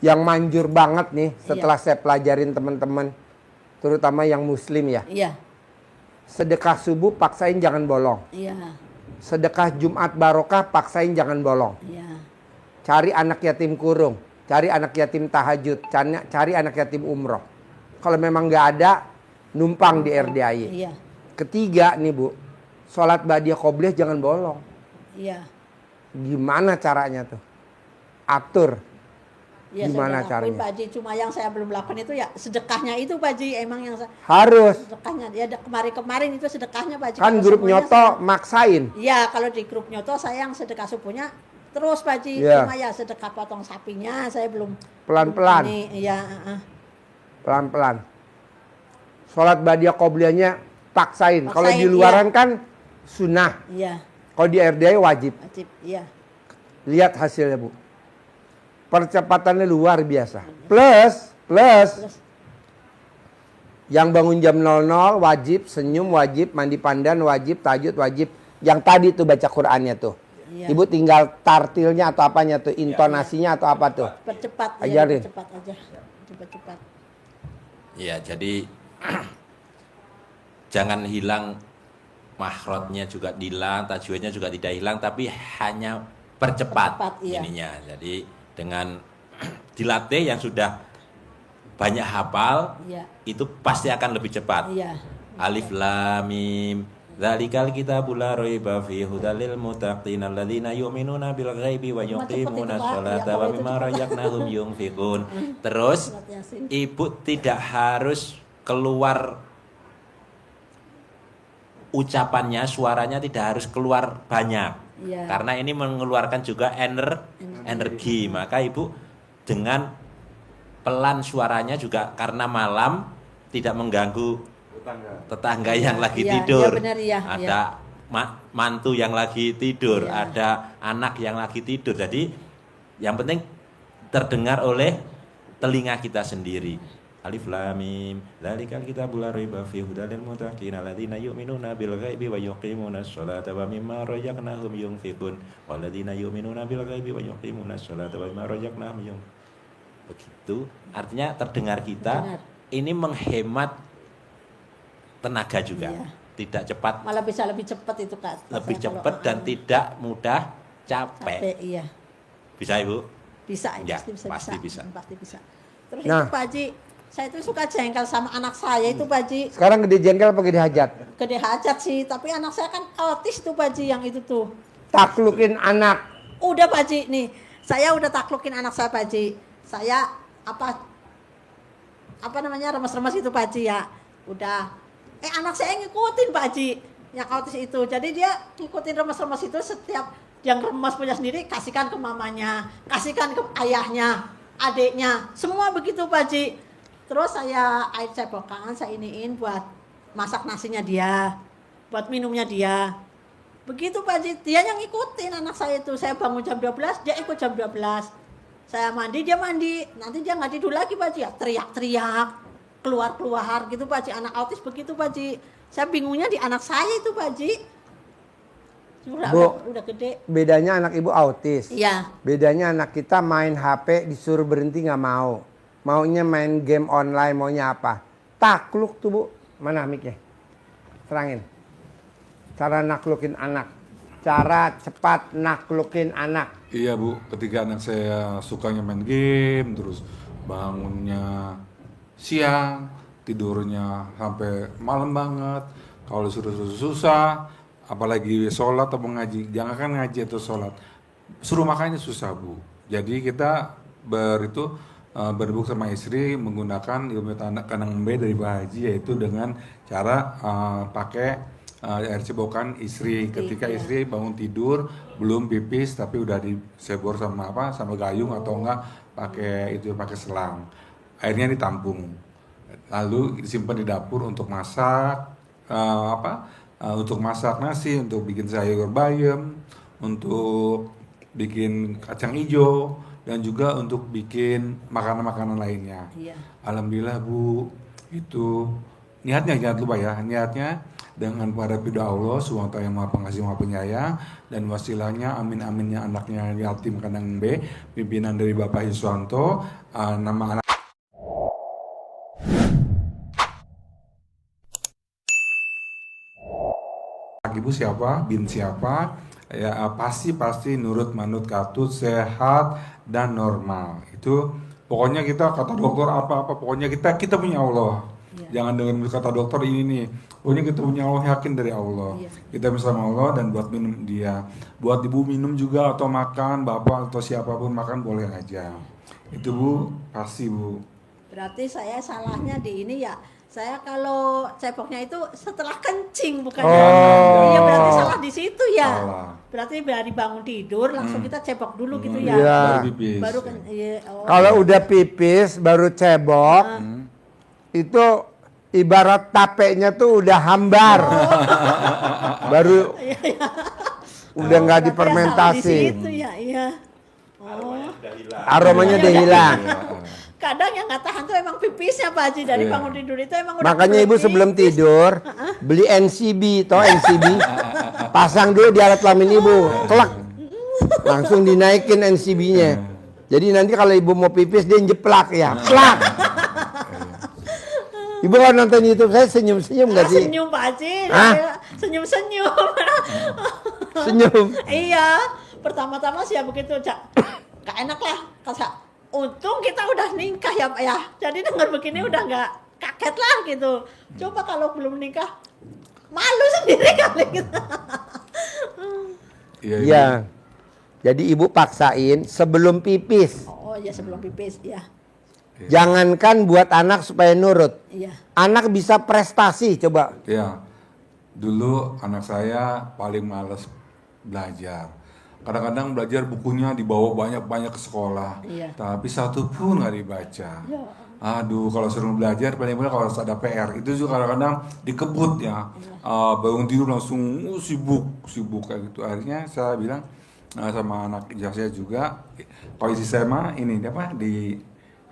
Yang manjur banget nih setelah saya pelajarin teman-teman, terutama yang muslim ya. Iya. Sedekah subuh paksain jangan bolong. Iya. Sedekah Jumat barokah paksain jangan bolong. Iya. Cari anak yatim kurung, cari anak yatim tahajud, cari anak yatim umroh. Kalau memang nggak ada, numpang di RDAY. Iya. Ketiga nih Bu, sholat ba'diyah qobliyah jangan bolong. Iya. Gimana caranya tuh? Atur. Ya, Gimana saya caranya? Pak Haji, cuma yang saya belum lakukan itu ya sedekahnya itu Pak Haji, emang yang Harus. sedekahnya ya kemarin itu sedekahnya Pak Haji. Kan Kalau grup semuanya nyoto maksain. Iya, kalau di grup nyoto saya yang sedekah subuhnya terus Pak Haji. Iya. Cuma ya sedekah potong sapinya saya belum. Pelan-pelan. Iya, Pelan-pelan. Sholat ba'diyah qobliyahnya paksain. Kalau Paksain, di luaran kan sunnah. Iya, Kalau di RDAY wajib. wajib. Iya. Lihat hasilnya Bu. Percepatannya luar biasa. Plus. Yang bangun jam 00 wajib, senyum wajib, mandi pandan wajib, tahajud wajib. Yang tadi tuh baca Qur'annya tuh. Iya. Ibu tinggal tartilnya atau apanya tuh, intonasinya atau apa tuh. Percepat Ajarin. Cepat aja. Cepat. Ya, jadi jangan hilang mahrotnya juga hilang, tajwidnya juga tidak hilang, tapi hanya percepat Iya. ininya. Jadi dengan dilatih yang sudah banyak hafal, Iya. itu pasti akan lebih cepat. Iya. Alif lam mim. Dzalikal kitabul la raiba fihi hudal lil muttaqin alladzina yu'minuna bil ghaibi wa yuqimuna sholata wa mimma razaqnahum yunfiqun. Terus ibu tidak harus keluar ucapannya, suaranya tidak harus keluar banyak. Iya. Karena ini mengeluarkan juga energi. Maka ibu dengan pelan suaranya juga karena malam tidak mengganggu tetangga yang lagi Iya, tidur. iya benar, iya, Ada mantu yang lagi tidur, Iya. ada anak yang lagi tidur. Jadi yang penting terdengar oleh telinga kita sendiri. Alif lam mim. Dzalikal kitabul la raiba fihi hudal lil muttaqin alladzina yu'minuna bil ghaibi wa yuqimuna sholata wa mimma razaqnahum yunfiqun. Walladzina yu'minuna bil ghaibi wa yuqimuna sholata wa mimma razaqnahum yunfiqun. Begitu, artinya terdengar kita. Benar. Ini menghemat tenaga juga. Iya. Tidak cepat, Malah bisa lebih cepat itu Kak. lebih Saya cepat kalau, dan tidak mudah capek. Iya. Bisa Ibu? Bisa, Ya, pasti pasti bisa. Pasti bisa. Terus Nah. itu Pak Haji, saya itu suka jengkel sama anak saya itu Pak Haji. Sekarang gede jengkel apa gede hajat? Gede hajat sih, tapi anak saya kan autis tuh Pak Haji yang itu tuh. Taklukin anak. Udah Pak Haji nih, saya udah taklukin anak saya Pak Haji. Saya apa namanya remes-remes itu Pak Haji ya. Udah. Anak saya ngikutin Pak Haji yang autis itu. Jadi dia ngikutin remes-remes itu, setiap yang remes punya sendiri kasihkan ke mamanya, kasihkan ke ayahnya, adiknya, semua begitu Pak Haji. Terus saya air cebokan, saya iniin buat masak nasinya dia, buat minumnya dia. Begitu Pak Haji, dia yang ngikutin anak saya itu. Saya bangun jam 12, dia ikut jam 12. Saya mandi, dia mandi. Nanti dia nggak tidur lagi Pak Haji, ya teriak-teriak, keluar-keluar gitu Pak Haji. Anak autis begitu Pak Haji. Saya bingungnya di anak saya itu Pak Haji. Udah gede. Bedanya anak ibu autis. Iya. Bedanya anak kita main HP disuruh berhenti nggak mau. Maunya main game online, maunya apa. Takluk tuh Bu. Mana mic-nya? Terangin. Cara naklukin anak. Cara cepat naklukin anak. Iya Bu, ketika anak saya sukanya main game, terus bangunnya siang, tidurnya sampai malam banget. Kalau disuruh susah, apalagi sholat atau ngaji, jangan kan ngaji atau sholat, suruh makannya susah Bu. Jadi kita berbuk sama istri menggunakan ilmu kandang B dari Pak Haji, yaitu dengan cara pakai air cebokan istri. Ketika istri bangun tidur belum pipis tapi udah disebor sama gayung atau enggak pakai selang, airnya ditampung, lalu disimpan di dapur untuk masak untuk masak nasi, untuk bikin sayur bayam, untuk bikin kacang hijau, dan juga untuk bikin makanan-makanan lainnya. Iya. Alhamdulillah Bu, itu niatnya jangan lupa ya, niatnya dengan pada ridha Allah SWT yang Maha Pengasih Maha Penyayang, dan wasilahnya amin aminnya anaknya yatim kandang B, pimpinan dari Bapak Yuswanto, nama anak ibu siapa, bin siapa, ya pasti nurut manut katut, sehat dan normal. Itu pokoknya kita kata dokter apa pokoknya kita punya Allah. Jangan dengan kata dokter ini nih. Pokoknya kita punya Allah, yakin dari Allah. Kita bersama Allah dan buat minum dia. Buat ibu minum juga atau makan, bapak atau siapapun makan boleh aja. Itu Bu, pasti Bu. Berarti saya salahnya di ini ya. Saya kalau ceboknya itu setelah kencing bukan Oh. Iya berarti salah di situ ya. Salah. Berarti dari bangun tidur langsung kita cebok dulu gitu ya. Iya. Baru pipis. Baru kan iya. Oh. Kalau udah pipis baru cebok, itu ibarat tapenya tuh udah hambar. Baru udah nggak Berarti difermentasi. salah di situ ya, iya. Oh. Aromanya udah hilang. Kadang yang nggak tahan tuh emang pipisnya Pak Haji dari bangun tidur itu emang udah Makanya ibu kebelet sebelum pipis. tidur beli NCB, toh NCB, pasang dulu di alat kelamin ibu, kelak, langsung dinaikin NCB-nya. Jadi nanti kalau ibu mau pipis dia jeplak ya, kelak. Ibu kalau nonton YouTube saya senyum-senyum nggak sih? Senyum Pak Haji, Hah? senyum-senyum. Senyum. Iya, pertama-tama sih ya begitu, Cak. Gak enak lah, kasa. Untung kita udah nikah ya Pak ya. Jadi dengar begini udah nggak kaget lah gitu. Coba kalau belum nikah, malu sendiri kali gitu. Iya. Iya. Jadi ibu paksain sebelum pipis. Oh ya sebelum pipis, ya. Jangankan buat anak supaya nurut. Iya. Anak bisa prestasi coba. Ya, dulu anak saya paling males belajar. Kadang-kadang belajar bukunya dibawa banyak-banyak ke sekolah, Iya. tapi satu pun nggak dibaca. Aduh, kalau suruh belajar paling-paling kalau harus ada PR, itu juga kadang-kadang dikebut ya. Bangun tidur langsung sibuk kayak gitu. Akhirnya saya bilang sama anak ijazah saya juga, kalau isi saya mah ini apa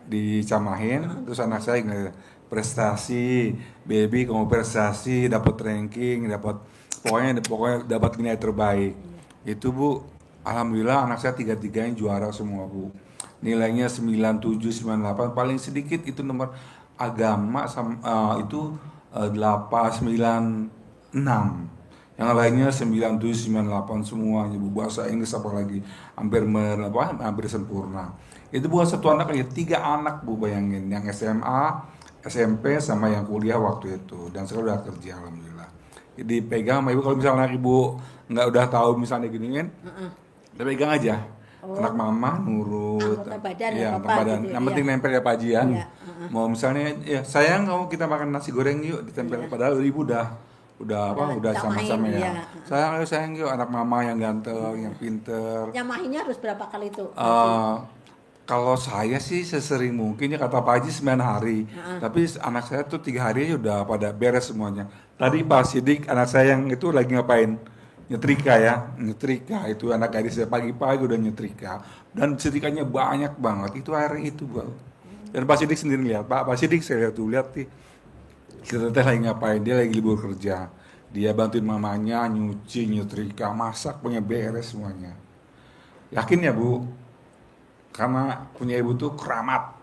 dicamahin, terus anak saya gini, prestasi, baby kamu prestasi, dapat ranking, pokoknya dapat nilai terbaik. Itu Bu, alhamdulillah anak saya tiga-tiganya juara semua Bu. Nilainya 97, 98, paling sedikit itu nomor agama itu 896. Yang lainnya 97, 98 semuanya Bu. Bahasa Inggris apalagi hampir sempurna. Itu bukan satu anak aja, 3 anak Bu, bayangin, yang SMA, SMP sama yang kuliah waktu itu, dan sekarang udah kerja alhamdulillah. Jadi pegang sama ibu, kalau misalnya ibu nggak udah tahu misalnya gini kan, udah pegang aja. Anak mama nurut, Anggota badan iya, ya, anggota Bapak, badan. gitu, Yang iya. penting nempel ya Pak Haji ya. Iya, Mau misalnya, ya sayang kamu kita makan nasi goreng yuk, ditempel. Padahal ibu udah sama-sama Samain, ya. iya. Sayang yuk, anak mama yang ganteng, yang pinter. Nyamahinnya harus berapa kali itu? Kalau saya sih sesering mungkin ya, kata Pak Haji 9 hari. Tapi anak saya tuh 3 hari aja udah pada beres semuanya. Tadi Pak Sidik anak saya yang itu lagi ngapain? Nyetrika ya. Nyetrika itu anak gadis saya pagi-pagi udah nyetrika. Dan setrikanya banyak banget. Itu air itu Bang. Dan Pak Sidik sendiri lihat. Pak Sidik saya lihat tuh, lihat nih. Kita teh lagi ngapain? Dia lagi libur kerja. Dia bantuin mamanya nyuci, nyetrika, masak, punya beres semuanya. Yakin ya Bu? Karena punya ibu tuh keramat.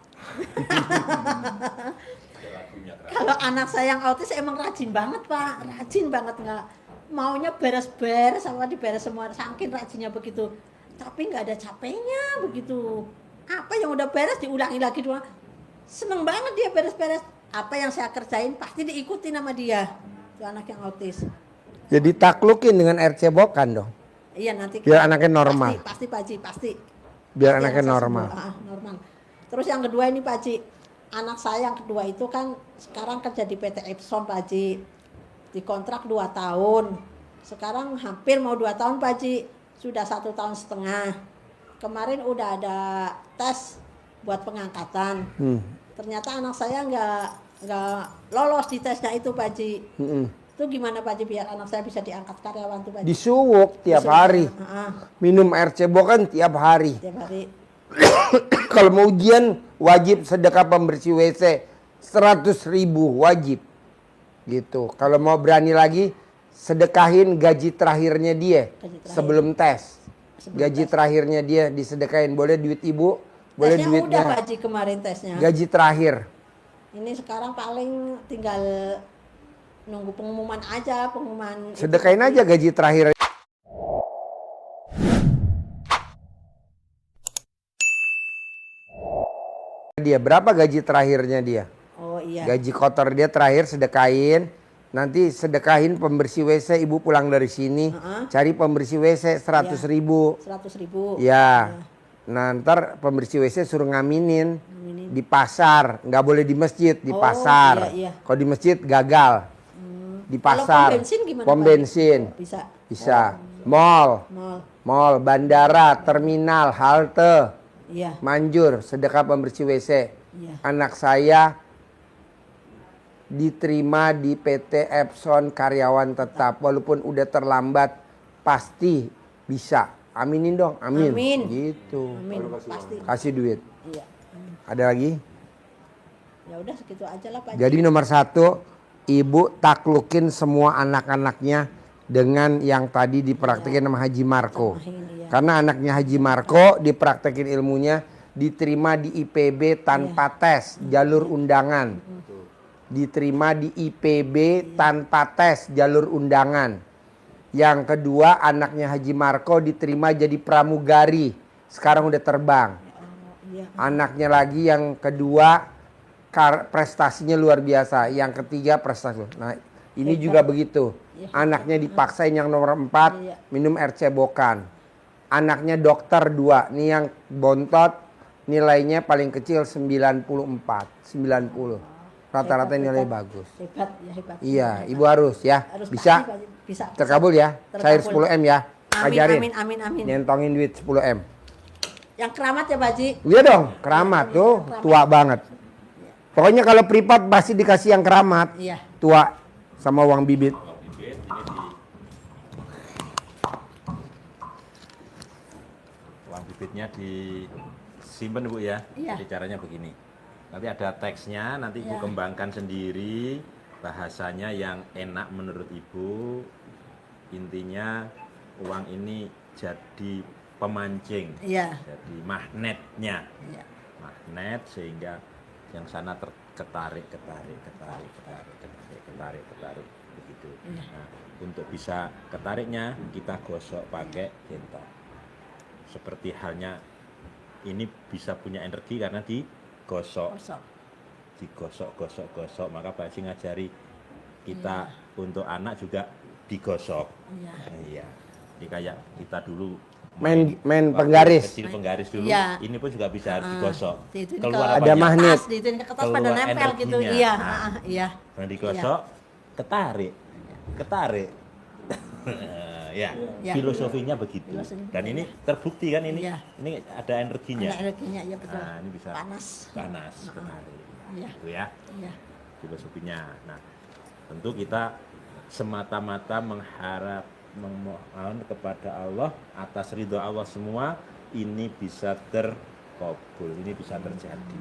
Kalau anak saya yang autis emang rajin banget Pak, rajin banget, nggak maunya beres-beres sama diberes semua, saking rajinnya begitu. Tapi nggak ada capeknya begitu. Apa yang udah beres diulangi lagi doang. Seneng banget dia beres-beres. Apa yang saya kerjain pasti diikuti sama dia. Itu anak yang autis. Jadi taklukin dengan air cebokan dong. Iya nanti. Biar anaknya normal. Pasti Pak Haji, pasti. Biar Pasti anaknya anak saya normal. sembuh, normal. Terus yang kedua ini Pak Haji, anak saya yang kedua itu kan sekarang kerja di PT Epson Pak Haji, dikontrak 2 tahun, sekarang hampir mau 2 tahun Pak Haji, sudah 1,5 tahun. Kemarin udah ada tes buat pengangkatan, ternyata anak saya nggak lolos di tesnya itu Pak Haji. Itu gimana Pak Haji biar anak saya bisa diangkat karyawan tuh Pak Haji? Disuwuk tiap hari. Minum air cebokan tiap hari. Tiap hari. Kalau mau ujian wajib sedekah pembersih WC 100.000 wajib. Gitu. Kalau mau berani lagi, sedekahin gaji terakhirnya dia Gaji terakhir. sebelum tes. Sebelum Gaji tes. terakhirnya dia disedekahin. Boleh duit ibu, boleh Tesnya duitnya. udah Pak Haji kemarin tesnya. Gaji terakhir. Ini sekarang paling tinggal nunggu pengumuman aja, pengumuman. itu Sedekahin tadi. aja gaji terakhir. Dia berapa gaji terakhirnya dia? Oh iya. Gaji kotor dia terakhir sedekahin. Nanti sedekahin pembersih WC, ibu pulang dari sini. Cari pembersih WC 100.000. 100.000. Ya. Nah ntar pembersih WC suruh ngaminin. Di pasar. Nggak boleh di masjid, di Oh, pasar. iya, iya. Kalau di masjid gagal. Di Kalau pasar. pom bensin gimana, Pom Pak? bensin. Bisa. Bisa. Mall. Mall. Mall, bandara, terminal, halte. Iya. Manjur, sedekah pembersih WC. Iya. Anak saya diterima di PT Epson karyawan tetap. Walaupun udah terlambat, pasti bisa. Aminin dong, amin. Amin. Gitu. Amin. Pasti. Kasih duit. Iya. Ada lagi? Ya udah segitu aja lah Pak Haji. Jadi nomor 1, ibu taklukin semua anak-anaknya dengan yang tadi dipraktekin sama Haji Marco. Tamahin, iya. Karena anaknya Haji Marco dipraktekin ilmunya, diterima di IPB tanpa tes, jalur undangan. Diterima di IPB tanpa tes, jalur undangan. Yang kedua, anaknya Haji Marco diterima jadi pramugari. Sekarang udah terbang. Iya. Anaknya lagi yang kedua prestasinya luar biasa. Yang ketiga prestasi. Nah, ini juga begitu. Anaknya dipaksain yang nomor 4 Iya. minum air cebokan. Anaknya dokter 2. Nih yang bontot nilainya paling kecil 94, 90. Rata-rata nilai bagus. Hebat, ya hebat. Iya, Hebat. ibu harus ya. Harus Bisa. pasti, Pak Haji. Bisa. Terkabul ya. Cair Terkabul. 10M ya. Amin, Ajarin. amin, amin, amin. Nyentongin duit 10M. Yang keramat ya Pak Haji. Iya dong, keramat tuh tua banget. Pokoknya kalau privat pasti dikasih yang keramat. Iya. Tua sama uang bibit. Bibit ini uang bibitnya disimpan Bu ya. Iya. Jadi caranya begini. Nanti ada teksnya, nanti Ibu Iya. kembangkan sendiri bahasanya yang enak menurut Ibu. Intinya uang ini jadi pemancing, Iya. jadi magnetnya. Iya. Magnet sehingga yang sana ketarik begitu. Nah, untuk bisa ketariknya kita gosok pakai gentong. Seperti halnya ini bisa punya energi karena digosok, Kosong. digosok, maka Pak Haji ngajari kita untuk anak juga digosok. Iya. Iya. Jadi kayak kita dulu Main waktu penggaris. kecil penggaris dulu, Iya. ini pun juga bisa digosok. Diituin Keluar Ada apanya? magnet. Diituin ke kertas pada Keluar nempel gitu. energinya. Iya. Nah. Iya. Yang digosok, ketarik. Ya, Iya. filosofinya begitu. Filosofinya Dan ini terbukti kan ini, Iya. ini ada energinya. Ada energinya ya betul. Nah, ini bisa Panas. ketarik. Iya. Itu ya, Iya. filosofinya. Nah, tentu kita semata-mata mengharap memohon kepada Allah atas ridho Allah semua ini bisa terkabul, ini bisa terjadi.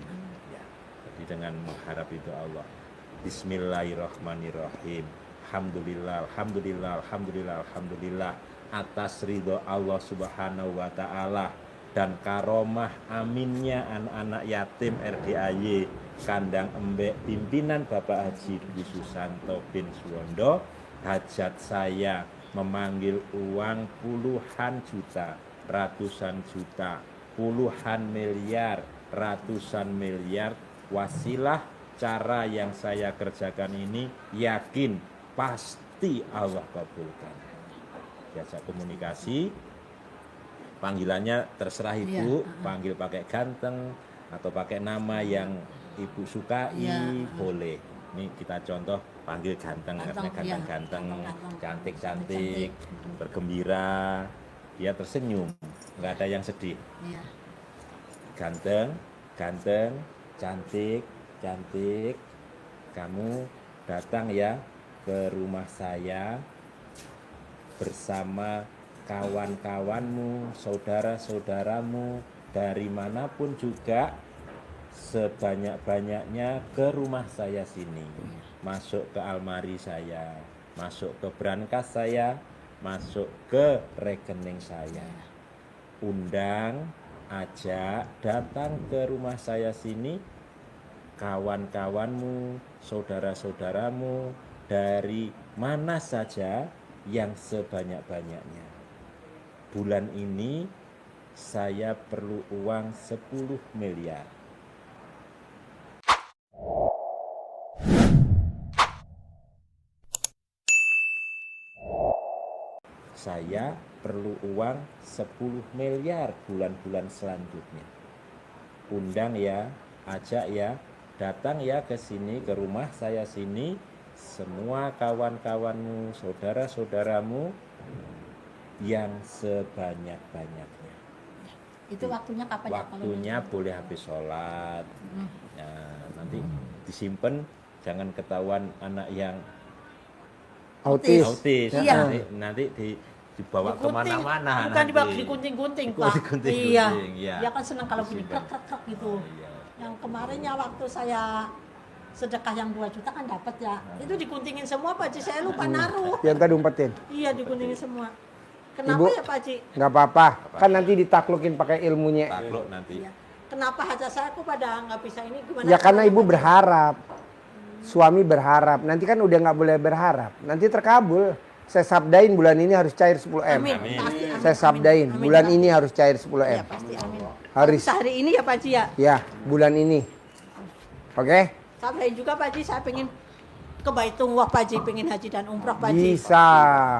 Ya. Jadi dengan mengharap ridho Allah. Bismillahirrahmanirrahim. Alhamdulillah atas ridho Allah Subhanahu wa taala dan karomah aminnya anak-anak yatim RDAY Kandang Embek pimpinan Bapak Haji Dwi Susanto bin Suwondo, hajat saya memanggil uang puluhan juta, ratusan juta, puluhan miliar, ratusan miliar. Wasilah cara yang saya kerjakan ini yakin pasti Allah kabulkan. Diajak komunikasi, panggilannya terserah Ibu, panggil pakai ganteng atau pakai nama yang Ibu sukai, boleh. Ini kita contoh panggil ganteng, karena ganteng-ganteng, cantik-cantik, bergembira, dia tersenyum, nggak ada yang sedih. Iya. Ganteng, cantik, kamu datang ya ke rumah saya bersama kawan-kawanmu, saudara-saudaramu, dari manapun juga sebanyak-banyaknya ke rumah saya sini, masuk ke almari saya, masuk ke brankas saya, masuk ke rekening saya. Undang, ajak, datang ke rumah saya sini kawan-kawanmu, saudara-saudaramu dari mana saja yang sebanyak-banyaknya. Bulan ini saya perlu uang 10 miliar. Saya perlu uang 10 miliar bulan-bulan selanjutnya. Undang ya, ajak ya, datang ya ke sini, ke rumah saya sini, semua kawan-kawanmu, saudara-saudaramu yang sebanyak-banyaknya. Itu waktunya kapan ya? Waktunya boleh habis sholat. Nah, nanti disimpan, jangan ketahuan anak yang Autis. autis. Iya. Nanti dibawa Digunting. kemana-mana. Bukan dibawa nanti. digunting-gunting, Pak. Digunting-gunting, Iya. iya. Dia kan senang kalau bunyi Disimpan. krek-krek gitu. Oh, iya. Yang kemarinnya waktu saya sedekah yang 2 juta kan dapat ya. Itu diguntingin semua Pak Haji, saya lupa naruh. Yang tadi umpetin. Iya, diguntingin semua. Kenapa Ibu, ya Pak Haji? nggak apa-apa. Kan nanti ditaklukin pakai ilmunya. Takluk nanti. Iya. Kenapa hajat saya kok pada nggak bisa ini gimana? Ya karena ibu berharap. Suami berharap. Nanti kan udah nggak boleh berharap. Nanti terkabul. Saya sabdain bulan ini harus cair 10 M. Amin. Amin. Pasti, amin. Saya sabdain Amin. bulan ini harus cair 10 Iya M. pasti amin. Harus. Bisa hari ini ya Pak Haji ya. Ya, bulan ini. Oke? Sabdain juga Pak Haji, saya pengen ke Baitullah Pak Haji, pengen haji dan umroh Pak Haji. Bisa.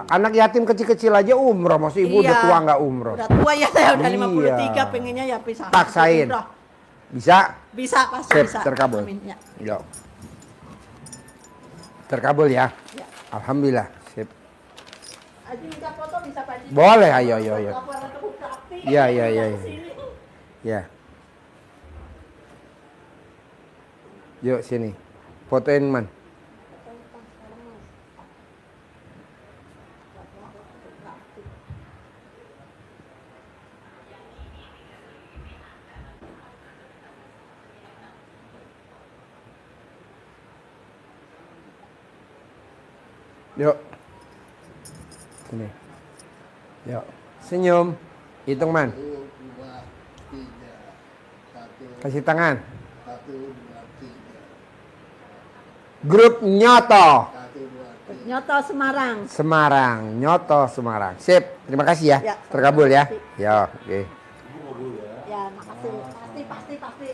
Anak yatim kecil-kecil aja umroh. Maksud ibu udah Iya. tua nggak umroh. Udah tua ya saya udah Iya. 53 pengennya ya bisa. haji, Paksain. umroh. Bisa? Bisa pasti Sip, bisa. terkabul. Amin ya. Yo. Terkabul ya. Ya. Alhamdulillah. Sip. Haji minta foto bisa Pak Haji. Boleh, ayo, ayo, ayo. Laporan ke Bupati. Iya, iya, iya, iya. Sini. Ya. Yuk sini. Fotoin man. Yuk. Sini. Yuk. Senyum. Hitung man. 1, 2, 3, 1, Kasih tangan. 1, 2, 3, Grup Nyoto. 1, 2, 3. Nyoto Semarang. Semarang. Nyoto Semarang. Sip. Terima kasih ya. Ya, Terkabul ya. terima Ya, oke. Ya, makasih. Pasti, pasti. Pasti.